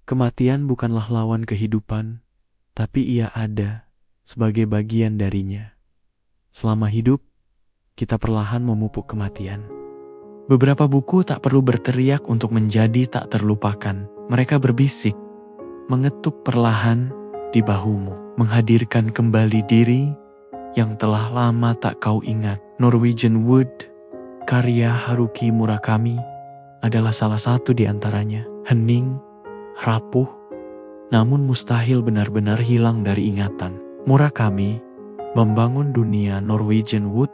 Kematian bukanlah lawan kehidupan, tapi ia ada sebagai bagian darinya. Selama hidup, kita perlahan memupuk kematian. Beberapa buku tak perlu berteriak untuk menjadi tak terlupakan. Mereka berbisik, mengetuk perlahan di bahumu, menghadirkan kembali diri yang telah lama tak kau ingat. Norwegian Wood, karya Haruki Murakami, adalah salah satu di antaranya. Hening, rapuh, namun mustahil benar-benar hilang dari ingatan. Murakami membangun dunia Norwegian Wood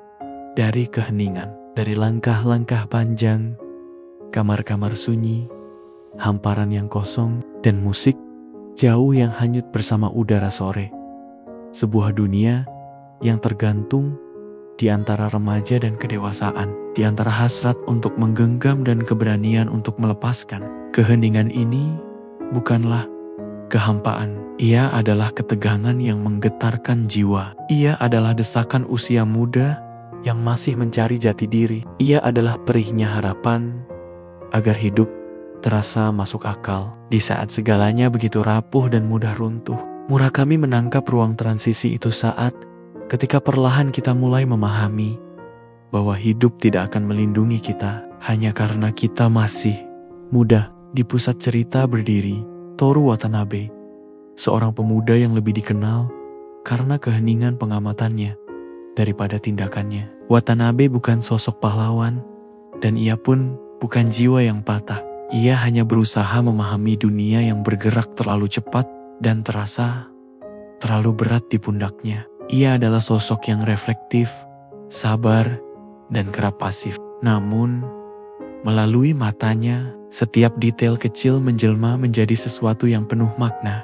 dari keheningan, dari langkah-langkah panjang, kamar-kamar sunyi, hamparan yang kosong, dan musik jauh yang hanyut bersama udara sore. Sebuah dunia yang tergantung di antara remaja dan kedewasaan, di antara hasrat untuk menggenggam dan keberanian untuk melepaskan. Keheningan ini bukanlah kehampaan. Ia adalah ketegangan yang menggetarkan jiwa. Ia adalah desakan usia muda yang masih mencari jati diri. Ia adalah perihnya harapan agar hidup terasa masuk akal di saat segalanya begitu rapuh dan mudah runtuh. Murakami menangkap ruang transisi itu saat ketika perlahan kita mulai memahami bahwa hidup tidak akan melindungi kita hanya karena kita masih muda. Di pusat cerita berdiri Toru Watanabe, seorang pemuda yang lebih dikenal karena keheningan pengamatannya daripada tindakannya. Watanabe bukan sosok pahlawan, dan ia pun bukan jiwa yang patah. Ia hanya berusaha memahami dunia yang bergerak terlalu cepat dan terasa terlalu berat di pundaknya. Ia adalah sosok yang reflektif, sabar, dan kerap pasif. Namun, melalui matanya, setiap detail kecil menjelma menjadi sesuatu yang penuh makna.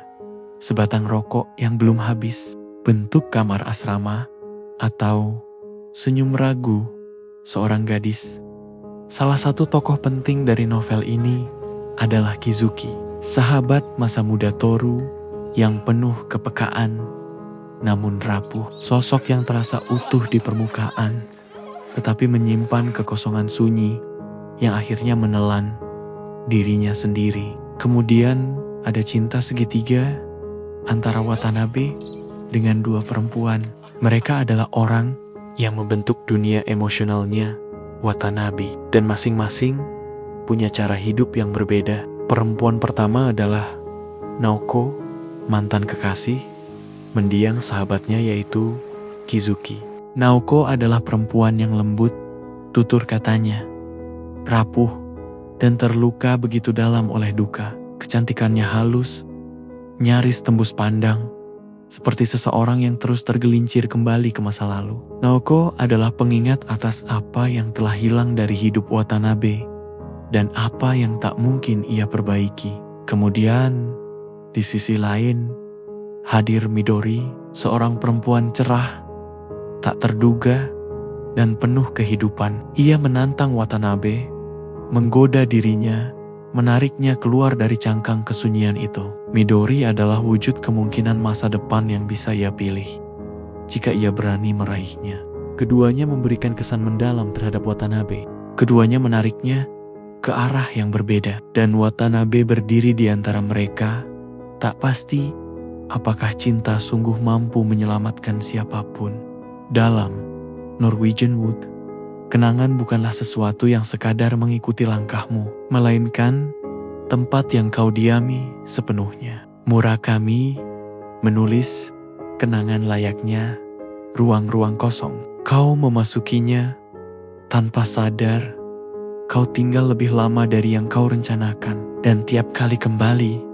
Sebatang rokok yang belum habis, bentuk kamar asrama, atau senyum ragu seorang gadis. Salah satu tokoh penting dari novel ini adalah Kizuki, sahabat masa muda Toru yang penuh kepekaan namun rapuh. Sosok yang terasa utuh di permukaan, tetapi menyimpan kekosongan sunyi yang akhirnya menelan dirinya sendiri. Kemudian ada cinta segitiga antara Watanabe dengan dua perempuan. Mereka adalah orang yang membentuk dunia emosionalnya Watanabe, dan masing-masing punya cara hidup yang berbeda. Perempuan pertama adalah Naoko, mantan kekasih, mendiang sahabatnya yaitu Kizuki. Naoko adalah perempuan yang lembut, tutur katanya, rapuh, dan terluka begitu dalam oleh duka. Kecantikannya halus, nyaris tembus pandang, seperti seseorang yang terus tergelincir kembali ke masa lalu. Naoko adalah pengingat atas apa yang telah hilang dari hidup Watanabe dan apa yang tak mungkin ia perbaiki. Kemudian, di sisi lain, hadir Midori, seorang perempuan cerah, tak terduga, dan penuh kehidupan. Ia menantang Watanabe, menggoda dirinya, menariknya keluar dari cangkang kesunyian itu. Midori adalah wujud kemungkinan masa depan yang bisa ia pilih jika ia berani meraihnya. Keduanya memberikan kesan mendalam terhadap Watanabe. Keduanya menariknya ke arah yang berbeda, dan Watanabe berdiri di antara mereka, tak pasti apakah cinta sungguh mampu menyelamatkan siapapun. Dalam Norwegian Wood, kenangan bukanlah sesuatu yang sekadar mengikuti langkahmu, melainkan tempat yang kau diami sepenuhnya. Murakami menulis kenangan layaknya ruang-ruang kosong. Kau memasukinya tanpa sadar, kau tinggal lebih lama dari yang kau rencanakan, dan tiap kali kembali,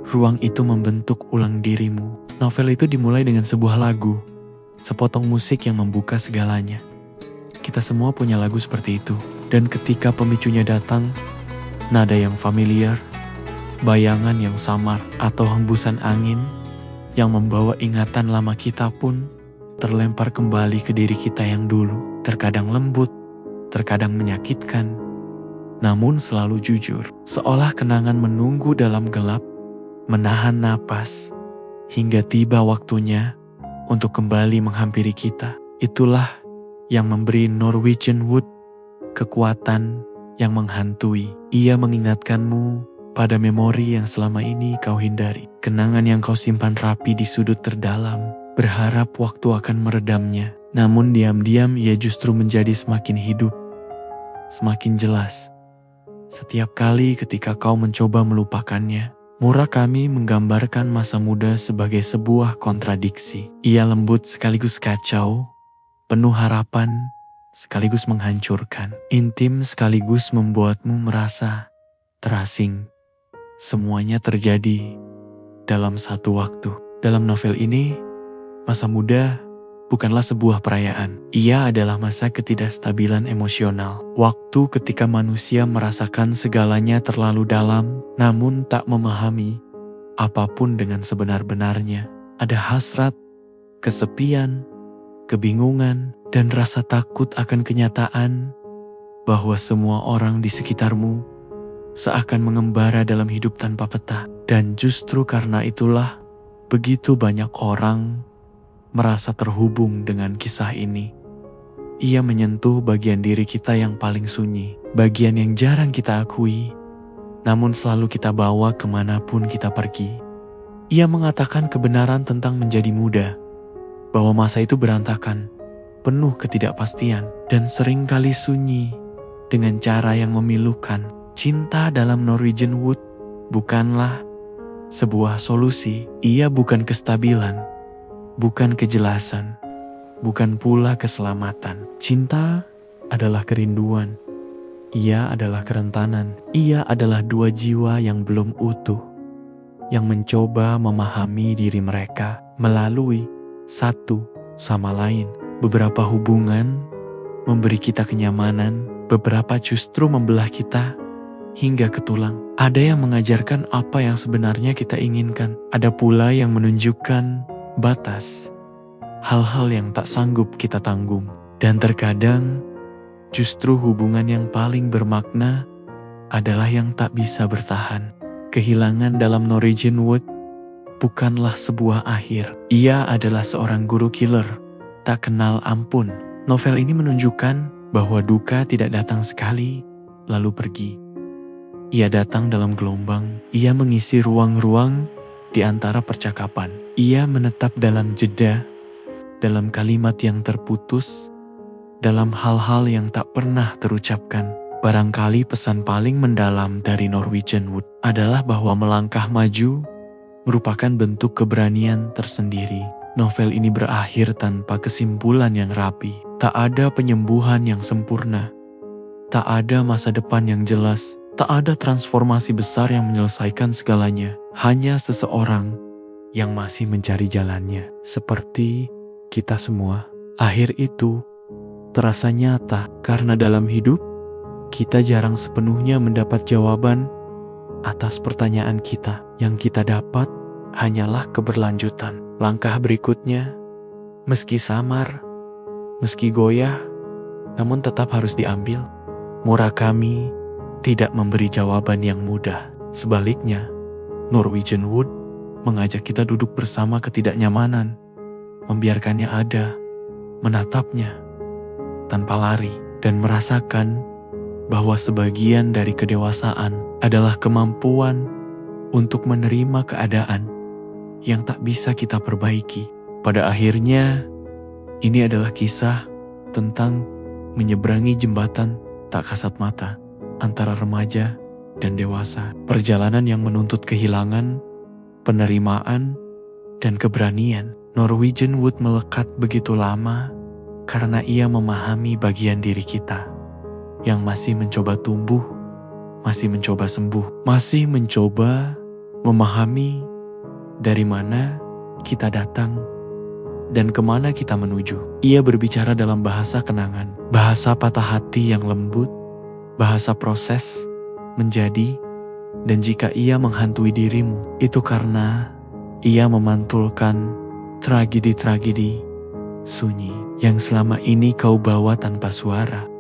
ruang itu membentuk ulang dirimu. Novel itu dimulai dengan sebuah lagu, sepotong musik yang membuka segalanya. Kita semua punya lagu seperti itu, dan ketika pemicunya datang, nada yang familiar, bayangan yang samar, atau hembusan angin yang membawa ingatan lama kita pun terlempar kembali ke diri kita yang dulu. Terkadang lembut, terkadang menyakitkan, namun selalu jujur. Seolah kenangan menunggu dalam gelap, menahan napas, hingga tiba waktunya untuk kembali menghampiri kita. Itulah yang memberi Norwegian Wood kekuatan yang menghantui. Ia mengingatkanmu pada memori yang selama ini kau hindari, kenangan yang kau simpan rapi di sudut terdalam, berharap waktu akan meredamnya. Namun diam-diam ia justru menjadi semakin hidup, semakin jelas. Setiap kali ketika kau mencoba melupakannya, Murakami menggambarkan masa muda sebagai sebuah kontradiksi. Ia lembut sekaligus kacau, penuh harapan sekaligus menghancurkan, intim sekaligus membuatmu merasa terasing. Semuanya terjadi dalam satu waktu. Dalam novel ini, masa muda bukanlah sebuah perayaan. Ia adalah masa ketidakstabilan emosional. Waktu ketika manusia merasakan segalanya terlalu dalam, namun tak memahami apapun dengan sebenar-benarnya. Ada hasrat, kesepian, kebingungan, dan rasa takut akan kenyataan bahwa semua orang di sekitarmu seakan mengembara dalam hidup tanpa peta. Dan justru karena itulah, begitu banyak orang merasa terhubung dengan kisah ini. Ia menyentuh bagian diri kita yang paling sunyi, bagian yang jarang kita akui, namun selalu kita bawa kemanapun kita pergi. Ia mengatakan kebenaran tentang menjadi muda, bahwa masa itu berantakan, penuh ketidakpastian, dan seringkali sunyi dengan cara yang memilukan. Cinta dalam Norwegian Wood bukanlah sebuah solusi. Ia bukan kestabilan, bukan kejelasan, bukan pula keselamatan. Cinta adalah kerinduan. Ia adalah kerentanan. Ia adalah dua jiwa yang belum utuh, yang mencoba memahami diri mereka melalui satu sama lain. Beberapa hubungan memberi kita kenyamanan, beberapa justru membelah kita hingga ke tulang. Ada yang mengajarkan apa yang sebenarnya kita inginkan. Ada pula yang menunjukkan batas, hal-hal yang tak sanggup kita tanggung. Dan terkadang, justru hubungan yang paling bermakna adalah yang tak bisa bertahan. Kehilangan dalam Norwegian Wood bukanlah sebuah akhir. Ia adalah seorang guru killer, tak kenal ampun. Novel ini menunjukkan bahwa duka tidak datang sekali, lalu pergi. Ia datang dalam gelombang. Ia mengisi ruang-ruang di antara percakapan. Ia menetap dalam jeda, dalam kalimat yang terputus, dalam hal-hal yang tak pernah terucapkan. Barangkali pesan paling mendalam dari Norwegian Wood adalah bahwa melangkah maju merupakan bentuk keberanian tersendiri. Novel ini berakhir tanpa kesimpulan yang rapi. Tak ada penyembuhan yang sempurna. Tak ada masa depan yang jelas. Tak ada transformasi besar yang menyelesaikan segalanya. Hanya seseorang yang masih mencari jalannya. Seperti kita semua. Akhir itu terasa nyata karena dalam hidup kita jarang sepenuhnya mendapat jawaban atas pertanyaan kita. Yang kita dapat hanyalah keberlanjutan. Langkah berikutnya, meski samar, meski goyah, namun tetap harus diambil. Murakami tidak memberi jawaban yang mudah. Sebaliknya, Norwegian Wood mengajak kita duduk bersama ketidaknyamanan, membiarkannya ada, menatapnya tanpa lari, dan merasakan bahwa sebagian dari kedewasaan adalah kemampuan untuk menerima keadaan yang tak bisa kita perbaiki. Pada akhirnya, ini adalah kisah tentang menyeberangi jembatan tak kasat mata antara remaja dan dewasa. Perjalanan yang menuntut kehilangan, penerimaan, dan keberanian. Norwegian Wood melekat begitu lama karena ia memahami bagian diri kita yang masih mencoba tumbuh, masih mencoba sembuh, masih mencoba memahami dari mana kita datang dan kemana kita menuju. Ia berbicara dalam bahasa kenangan, bahasa patah hati yang lembut, bahasa proses menjadi, dan jika ia menghantui dirimu, itu karena ia memantulkan tragedi-tragedi sunyi yang selama ini kau bawa tanpa suara.